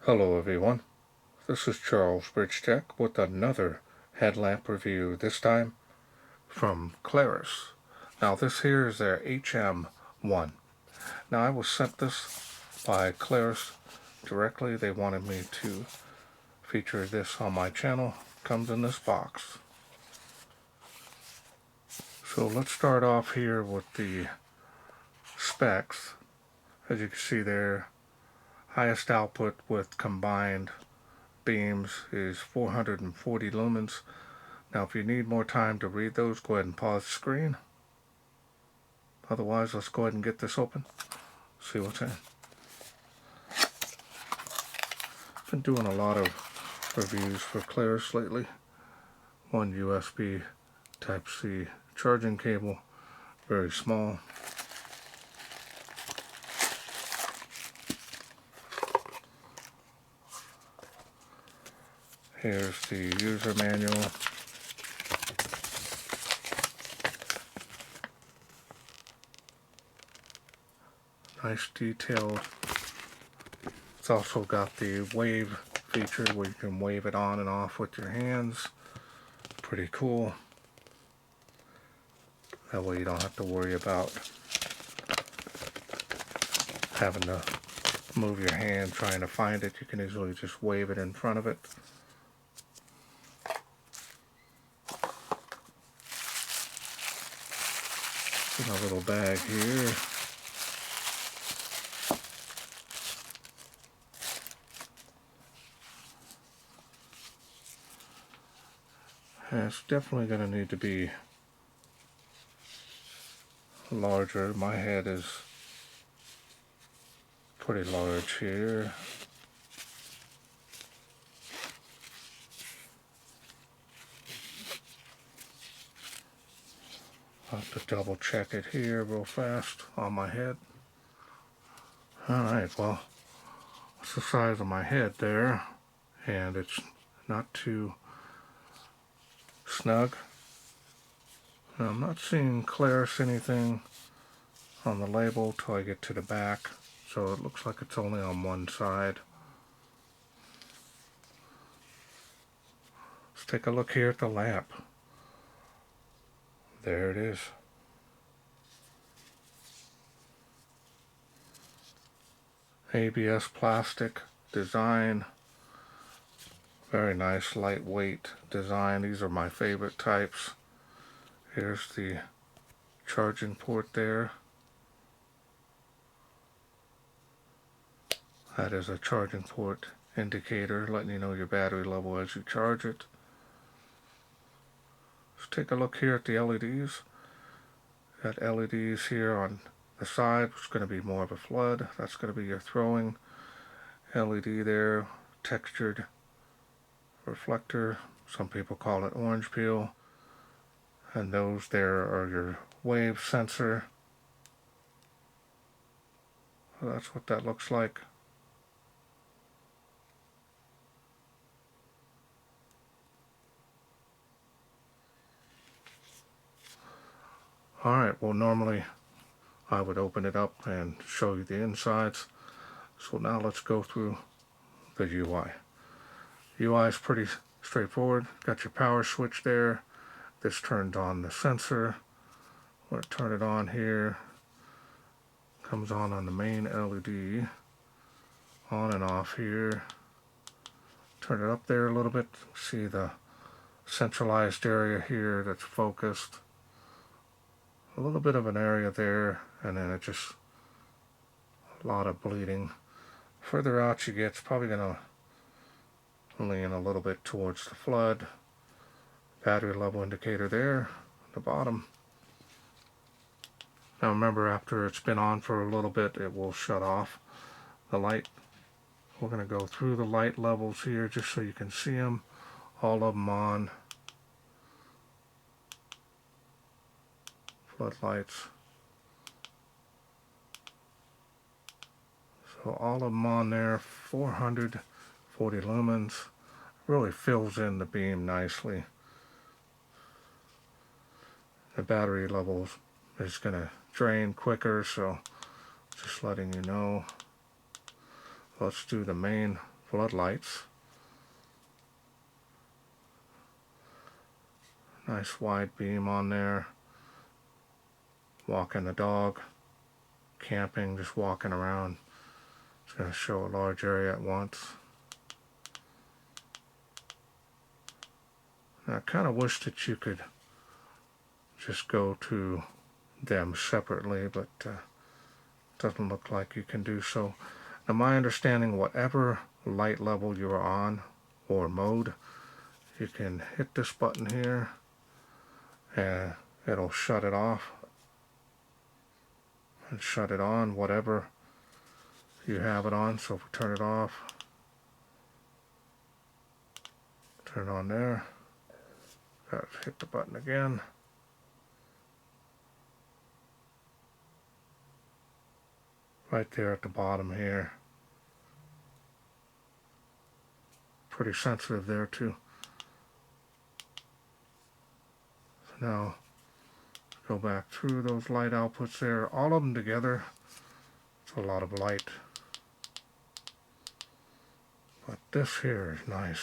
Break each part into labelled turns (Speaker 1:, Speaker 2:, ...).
Speaker 1: Hello everyone, this is Charles BridgTec with another headlamp review, this time from Klarus. Now this here is their HM1. Now I was sent this by Klarus directly. They wanted me to feature this on my channel. Comes in this box. So let's start off here with the specs. As you can see there, highest output with combined beams is 440 lumens. Now if you need more time to read those, go ahead and pause the screen. Otherwise, let's go ahead and get this open, see what's in. Been doing a lot of reviews for Klarus lately. One USB Type-C charging cable, very small. Here's the user manual. Nice detailed. It's also got the wave feature where you can wave it on and off with your hands. Pretty cool. That way you don't have to worry about having to move your hand trying to find it. You can easily just wave it in front of it. In a little bag here. And it's definitely going to need to be larger. My head is pretty large here. I'll have to double check it here real fast on my head. Alright, well, that's the size of my head there, and it's not too snug. Now, I'm not seeing Klarus anything on the label till I get to the back, so it looks like it's only on one side. Let's take a look here at the lamp. There it is. ABS plastic design. Very nice lightweight design. These are my favorite types. Here's the charging port there. That is a charging port indicator letting you know your battery level as you charge it. Let's take a look here at the LEDs. Got LEDs here on the side, which is going to be more of a flood. That's going to be your throwing LED there. Textured reflector. Some people call it orange peel. And those there are your wave sensor. So that's what that looks like. Alright, well normally I would open it up and show you the insides. So now let's go through the UI. UI is pretty straightforward. Got your power switch there. This turns on the sensor. We'll turn it on here. Comes on the main LED. On and off here. Turn it up there a little bit. See the centralized area here that's focused. A little bit of an area there, and then it just a lot of bleeding. Further out you get, it's probably going to lean a little bit towards the flood. Battery level indicator there at the bottom. Now remember, after it's been on for a little bit, it will shut off the light. We're going to go through the light levels here just so you can see them. All of them on. Floodlights. So all of them on there, 440 lumens. Really fills in the beam nicely. The battery levels is going to drain quicker, so just letting you know. Let's do the main floodlights. Nice wide beam on there. Walking the dog, camping, just walking around. It's going to show a large area at once. Now, I kind of wish that you could just go to them separately, but doesn't look like you can do so. Now, my understanding, whatever light level you're on or mode, you can hit this button here and it'll shut it off and shut it on, whatever you have it on. So if we turn it off, turn it on there, hit the button again. Right there at the bottom here. Pretty sensitive there too. So now go back through those light outputs there. All of them together, it's a lot of light. But this here is nice.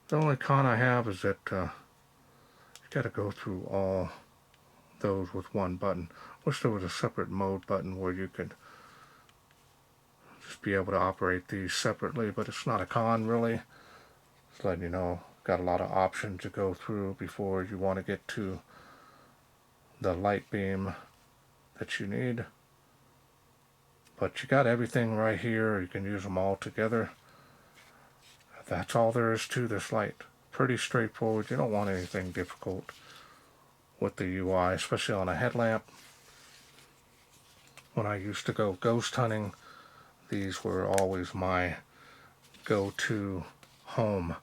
Speaker 1: The only con I have is that you got to go through all those with one button. Wish there was a separate mode button where you could just be able to operate these separately, but it's not a con really. Just letting you know, got a lot of options to go through before you want to get to the light beam that you need. But you got everything right here. You can use them all together. That's all there is to this light. Pretty straightforward. You don't want anything difficult with the UI, especially on a headlamp. When I used to go ghost hunting, these were always my go-to home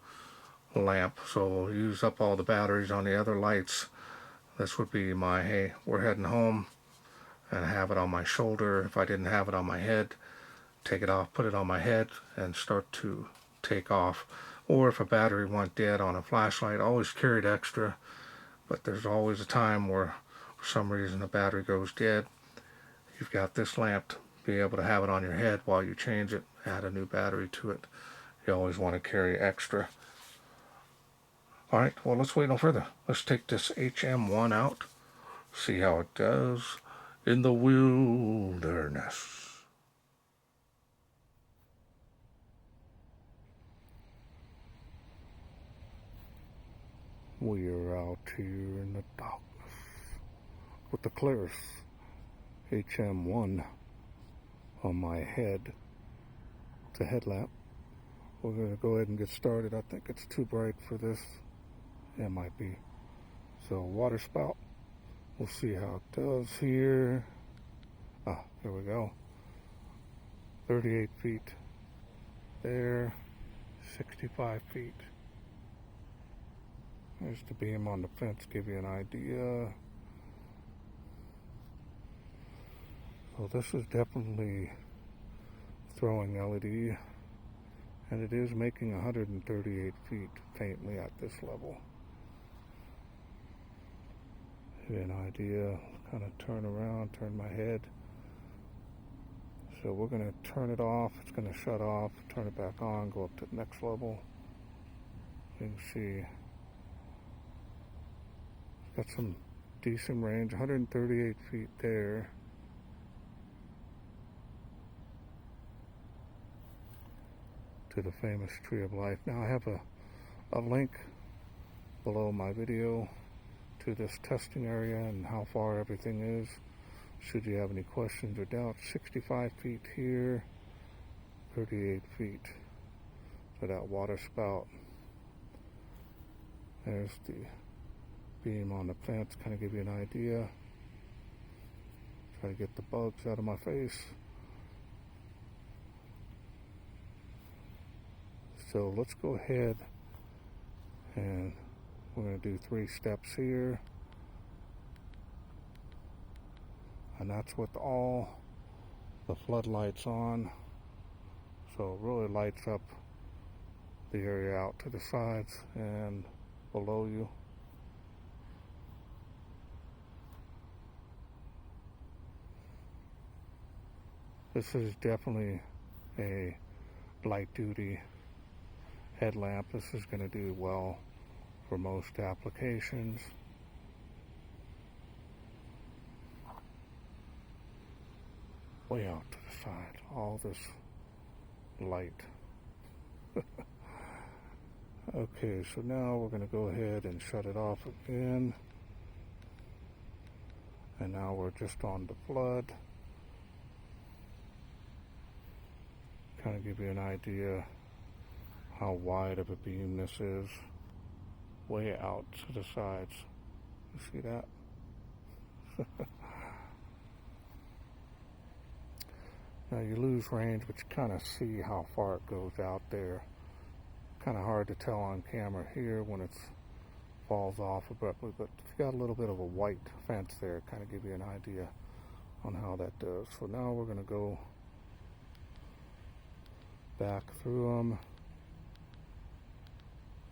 Speaker 1: lamp. So we'll use up all the batteries on the other lights. This would be my, hey, we're heading home, and have it on my shoulder. If I didn't have it on my head, take it off, put it on my head, and start to take off. Or if a battery went dead on a flashlight, I always carried extra, but there's always a time where for some reason the battery goes dead. You've got this lamp to be able to have it on your head while you change it, add a new battery to it. You always want to carry extra. Alright, well, let's wait no further. Let's take this HM1 out, see how it does in the wilderness. We are out here in the darkness with the Klarus HM1 on my head. It's a headlamp. We're going to go ahead and get started. I think it's too bright for this. It might be. So water spout. We'll see how it does here. Ah, there we go. 38 feet there. 65 feet. There's the beam on the fence, give you an idea. So this is definitely throwing LED, and it is making 138 feet faintly at this level. Give you an idea, kind of turn around, turn my head. So we're going to turn it off, it's going to shut off, turn it back on, go up to the next level. You can see got some decent range, 138 feet there. To the famous Tree of Life. Now I have a link below my video to this testing area and how far everything is. Should you have any questions or doubts, 65 feet here, 38 feet to that water spout. There's the beam on the fence, kind of give you an idea. Try to get the bugs out of my face. So let's go ahead and we're going to do 3 steps here. And that's with all the floodlights on. So it really lights up the area out to the sides and below you. This is definitely a light duty headlamp. This is going to do well for most applications. Way out to the side, all this light. Okay, so now we're going to go ahead and shut it off again. And now we're just on the flood. Kind of give you an idea how wide of a beam this is. Way out to the sides. You see that? Now you lose range, but you kind of see how far it goes out there. Kind of hard to tell on camera here when it falls off abruptly, but if you got a little bit of a white fence there, kind of give you an idea on how that does. So now we're going to go back through them,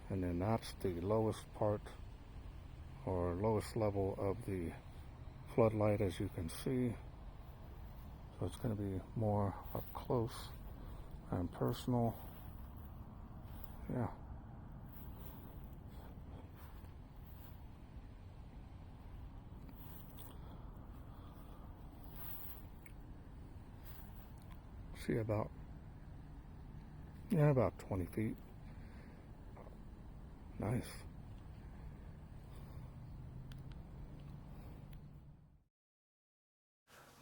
Speaker 1: and then that's the lowest part or lowest level of the floodlight, as you can see. So it's going to be more up close and personal. Yeah. See about 20 feet. Nice.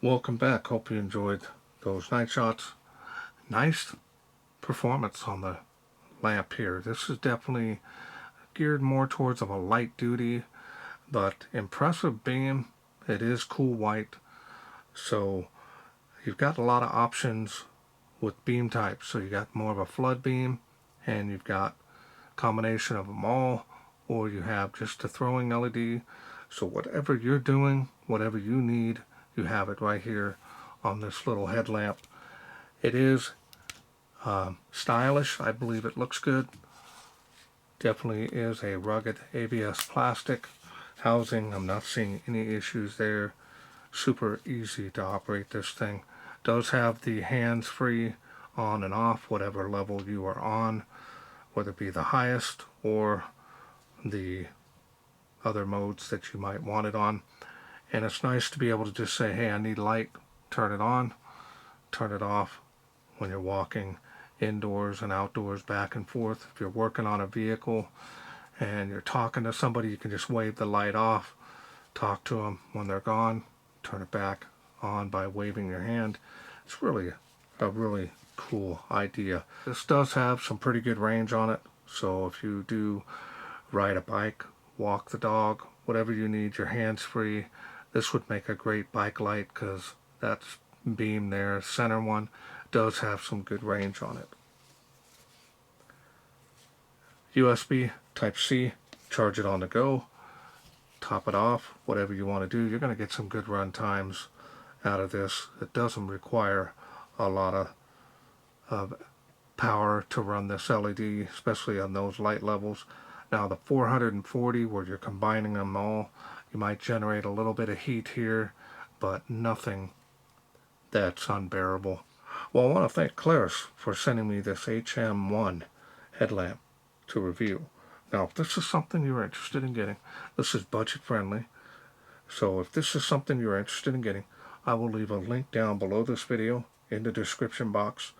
Speaker 1: Welcome back. Hope you enjoyed those night shots. Nice performance on the lamp here. This is definitely geared more towards of a light duty, but impressive beam. It is cool white. So you've got a lot of options with beam types. So you got more of a flood beam, and you've got a combination of them all, or you have just a throwing LED. So whatever you're doing, whatever you need, you have it right here on this little headlamp. It is stylish. I believe it looks good. Definitely is a rugged ABS plastic housing. I'm not seeing any issues there. Super easy to operate this thing. Does have the hands-free on and off, whatever level you are on, whether it be the highest or the other modes that you might want it on. And it's nice to be able to just say, hey, I need light, turn it on, turn it off when you're walking indoors and outdoors, back and forth. If you're working on a vehicle and you're talking to somebody, you can just wave the light off, talk to them. When they're gone, turn it back on by waving your hand. It's really a really cool idea. This does have some pretty good range on it, so if you do ride a bike, walk the dog, whatever you need, your hands free, this would make a great bike light, because that beam there, center one, does have some good range on it. USB Type-C, charge it on the go, top it off, whatever you want to do. You're going to get some good run times out of this. It doesn't require a lot of power to run this LED, especially on those light levels. Now the 440, where you're combining them all, you might generate a little bit of heat here, but nothing that's unbearable. Well, I want to thank Klarus for sending me this HM1 headlamp to review. Now, if this is something you're interested in getting, this is budget friendly. So if this is something you're interested in getting, I will leave a link down below this video in the description box,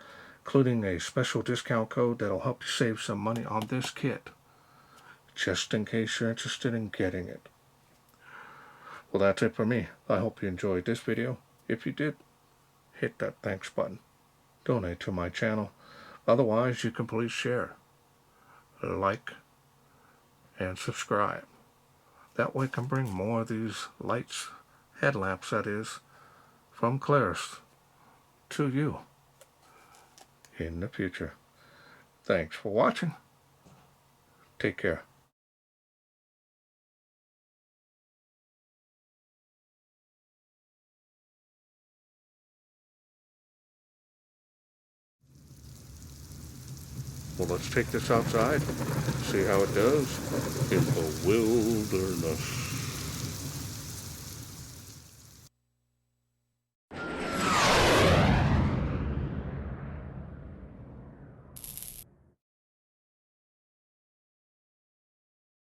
Speaker 1: including a special discount code that'll help you save some money on this kit, just in case you're interested in getting it. Well, that's it for me. I hope you enjoyed this video. If you did, hit that thanks button. Donate to my channel. Otherwise, you can please share, like, and subscribe. That way I can bring more of these lights, headlamps that is, from Klarus to you in the future. Thanks for watching. Take care. Well, let's take this outside, see how it does in the wilderness.